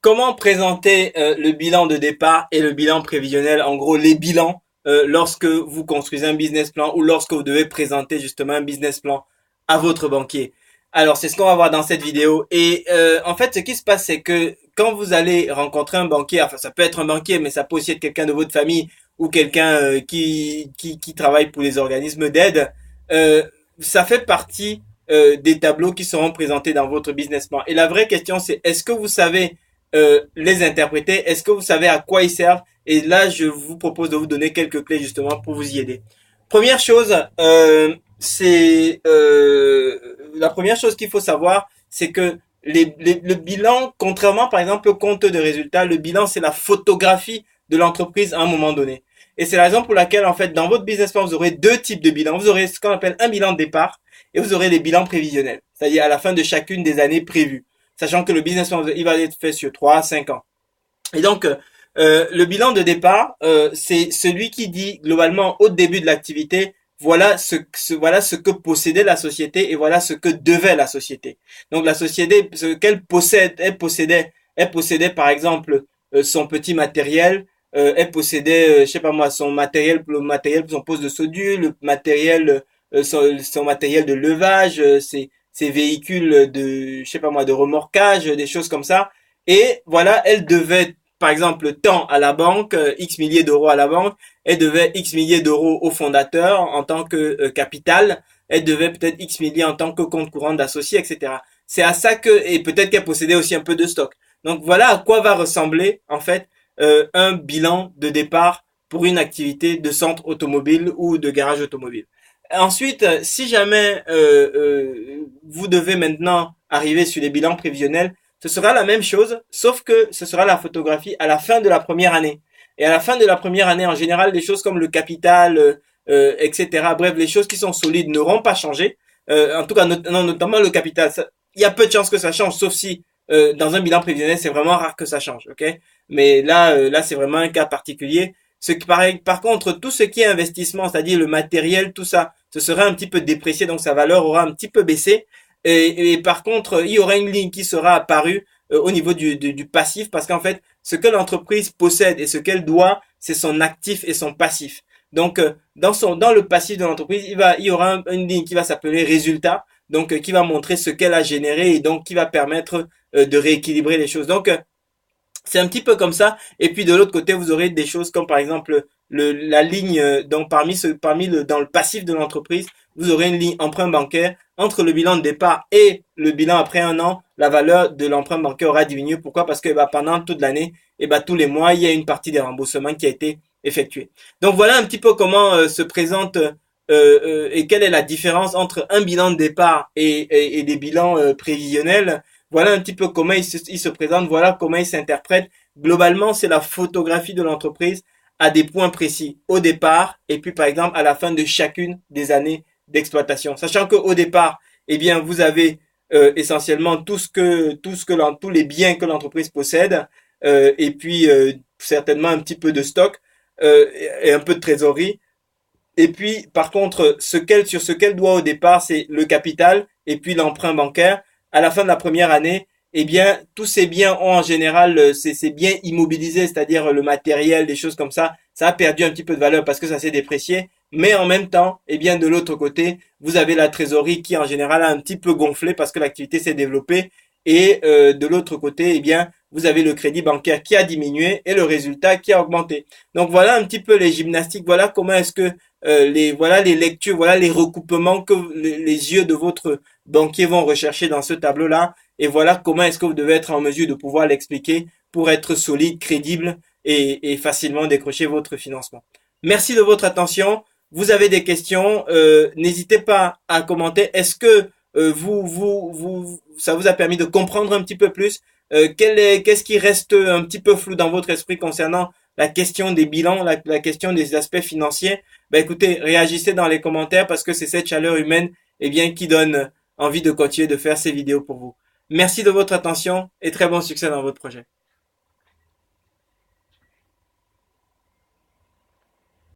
comment présenter le bilan de départ et le bilan prévisionnel, en gros les bilans, lorsque vous construisez un business plan ou lorsque vous devez présenter justement un business plan à votre banquier. Alors c'est ce qu'on va voir dans cette vidéo. Et en fait, ce qui se passe, c'est que quand vous allez rencontrer un banquier, enfin ça peut être un banquier, mais ça peut aussi être quelqu'un de votre famille ou quelqu'un qui travaille pour les organismes d'aide, euh, ça fait partie des tableaux qui seront présentés dans votre business plan. Et la vraie question, c'est est-ce que vous savez les interpréter? Est-ce que vous savez à quoi ils servent? Et là, je vous propose de vous donner quelques clés justement pour vous y aider. Première chose, c'est la première chose qu'il faut savoir, c'est que le bilan, contrairement par exemple au compte de résultats, le bilan c'est la photographie de l'entreprise à un moment donné. Et c'est la raison pour laquelle en fait dans votre business plan vous aurez deux types de bilans. Vous aurez ce qu'on appelle un bilan de départ et vous aurez les bilans prévisionnels, c'est-à-dire à la fin de chacune des années prévues, sachant que le business plan il va être fait sur 3 à 5 ans. Et donc le bilan de départ, c'est celui qui dit globalement au début de l'activité, voilà ce que possédait la société et voilà ce que devait la société. Donc la société, ce qu'elle possède, elle possédait par exemple son petit matériel, elle possédait, je sais pas moi, le matériel pour son poste de soudure, le matériel, son matériel de levage, ses véhicules de, je sais pas moi, de remorquage, des choses comme ça. Et voilà, elle devait par exemple tant à la banque, X milliers d'euros à la banque, elle devait X milliers d'euros au fondateur en tant que capital, elle devait peut-être X milliers en tant que compte courant d'associé, etc. C'est à ça que, et peut-être qu'elle possédait aussi un peu de stock. Donc voilà à quoi va ressembler en fait un bilan de départ pour une activité de centre automobile ou de garage automobile. Ensuite, si jamais vous devez maintenant arriver sur les bilans prévisionnels, ce sera la même chose, sauf que ce sera la photographie à la fin de la première année. Et à la fin de la première année, en général, des choses comme le capital, etc., bref, les choses qui sont solides n'auront pas changé. En tout cas, notamment le capital. Il y a peu de chances que ça change, sauf si dans un bilan prévisionnel, c'est vraiment rare que ça change, ok? Mais là, là, c'est vraiment un cas particulier. Par contre, tout ce qui est investissement, c'est-à-dire le matériel, tout ça, ce sera un petit peu déprécié, donc sa valeur aura un petit peu baissé. Et par contre, il y aura une ligne qui sera apparue au niveau du passif, parce qu'en fait, ce que l'entreprise possède et ce qu'elle doit, c'est son actif et son passif. Donc, dans le passif de l'entreprise, il y aura une ligne qui va s'appeler résultat, donc qui va montrer ce qu'elle a généré et donc qui va permettre de rééquilibrer les choses. Donc, c'est un petit peu comme ça. Et puis de l'autre côté, vous aurez des choses comme par exemple la ligne donc dans le passif de l'entreprise, vous aurez une ligne emprunt bancaire. Entre le bilan de départ et le bilan après un an, la valeur de l'emprunt bancaire aura diminué. Pourquoi? Parce que pendant toute l'année, tous les mois, il y a une partie des remboursements qui a été effectuée. Donc voilà un petit peu comment se présente et quelle est la différence entre un bilan de départ et des bilans prévisionnels. Voilà un petit peu comment il se présente, voilà comment il s'interprète. Globalement, c'est la photographie de l'entreprise à des points précis au départ et puis par exemple à la fin de chacune des années d'exploitation. Sachant qu'au départ, eh bien, vous avez essentiellement tous les biens que l'entreprise possède et puis certainement un petit peu de stock et un peu de trésorerie. Et puis, par contre, sur ce qu'elle doit au départ, c'est le capital et puis l'emprunt bancaire. À la fin de la première année, eh bien, tous ces biens ont en général, ces biens immobilisés, c'est-à-dire le matériel, des choses comme ça a perdu un petit peu de valeur parce que ça s'est déprécié. Mais en même temps, eh bien, de l'autre côté, vous avez la trésorerie qui en général a un petit peu gonflé parce que l'activité s'est développée. Et de l'autre côté, eh bien, vous avez le crédit bancaire qui a diminué et le résultat qui a augmenté. Donc voilà un petit peu les gymnastiques. Voilà comment est-ce que voilà les lectures, voilà les recoupements que les yeux de votre banquier vont rechercher dans ce tableau-là. Et voilà comment est-ce que vous devez être en mesure de pouvoir l'expliquer pour être solide, crédible et facilement décrocher votre financement. Merci de votre attention. Vous avez des questions, n'hésitez pas à commenter. Est-ce que ça vous a permis de comprendre un petit peu plus qu'est-ce qui reste un petit peu flou dans votre esprit concernant la question des bilans, la question des aspects financiers? Ben écoutez, réagissez dans les commentaires parce que c'est cette chaleur humaine qui donne envie de continuer de faire ces vidéos pour vous. Merci de votre attention et très bon succès dans votre projet.